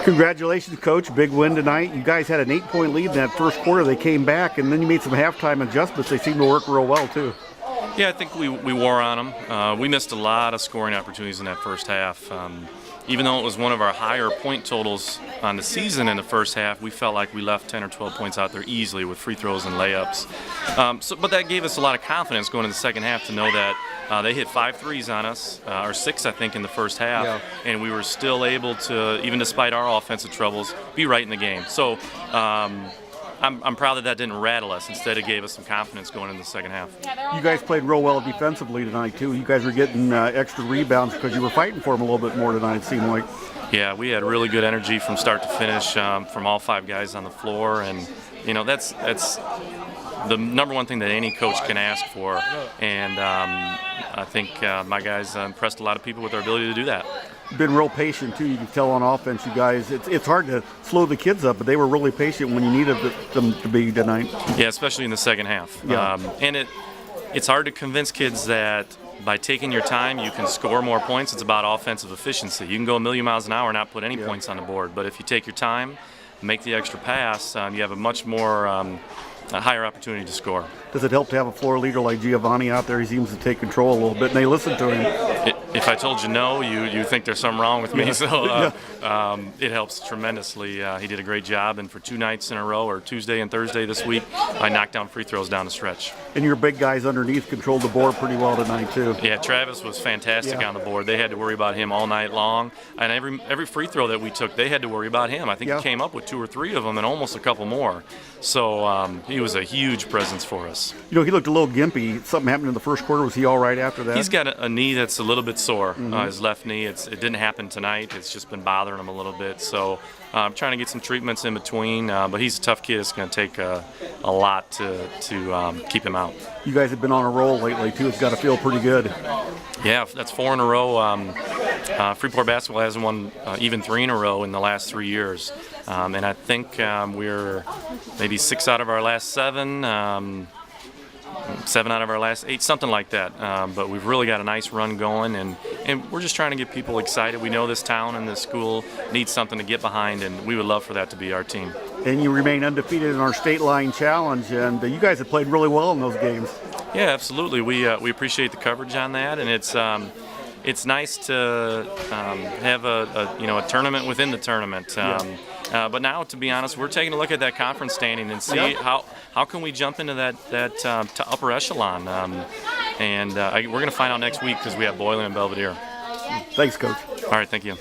Congratulations, Coach. Big win tonight. You guys had an 8-point lead in that first quarter. They came back, and then you made some halftime adjustments. They seem to work real well, too. Yeah, I think we wore on them. We missed a lot of scoring opportunities in that first half. Even though it was one of our higher point totals on the season in the first half, we felt like we left 10 or 12 points out there easily with free throws and layups. But that gave us a lot of confidence going into the second half to know that they hit 5 threes on us, or 6, I think, in the first half, and we were still able to, even despite our offensive troubles, be right in the game. So I'm proud that didn't rattle us. Instead, it gave us some confidence going into the second half. You guys played real well defensively tonight, too. You guys were getting extra rebounds because you were fighting for them a little bit more tonight, it seemed like. Yeah, we had really good energy from start to finish from all 5 guys on the floor, and that's the number one thing that any coach can ask for. And I think my guys impressed a lot of people with their ability to do that. Been real patient too. You can tell on offense, you guys. It's hard to slow the kids up, but they were really patient when you needed them to be tonight. Yeah, especially in the second half. Yeah. And it's hard to convince kids that by taking your time, you can score more points. It's about offensive efficiency. You can go a million miles an hour and not put any points on the board, but if you take your time, make the extra pass, you have a much more a higher opportunity to score. Does it help to have a floor leader like Giovanni out there? He seems to take control a little bit, and they listen to him. If I told you no, you think there's something wrong with me. So it helps tremendously. He did a great job, and for 2 nights in a row, or Tuesday and Thursday this week, I knocked down free throws down the stretch. And your big guys underneath controlled the board pretty well tonight too. Yeah, Travis was fantastic on the board. They had to worry about him all night long, and every free throw that we took, they had to worry about him. I think he came up with 2 or 3 of them, and almost a couple more. So he was a huge presence for us. He looked a little gimpy. Something happened in the first quarter. Was he all right after that? He's got a knee that's a little bit sore, his left knee. It didn't happen tonight. It's just been bothering him a little bit. So I'm trying to get some treatments in between. But he's a tough kid. It's going to take a lot to keep him out. You guys have been on a roll lately, too. It's got to feel pretty good. Yeah, that's 4 in a row. Freeport basketball hasn't won even 3 in a row in the last 3 years. And I think we're maybe 6 out of our last 7. 7 out of our last 8, something like that. But we've really got a nice run going, and we're just trying to get people excited. We know this town and this school needs something to get behind, and we would love for that to be our team. And you remain undefeated in our Stateline Challenge, and you guys have played really well in those games. Yeah, absolutely. We appreciate the coverage on that, and it's nice to have a tournament within the tournament. But now, to be honest, we're taking a look at that conference standing and see how can we jump into that to upper echelon. And we're going to find out next week because we have Boylan and Belvidere. Thanks, Coach. All right, thank you.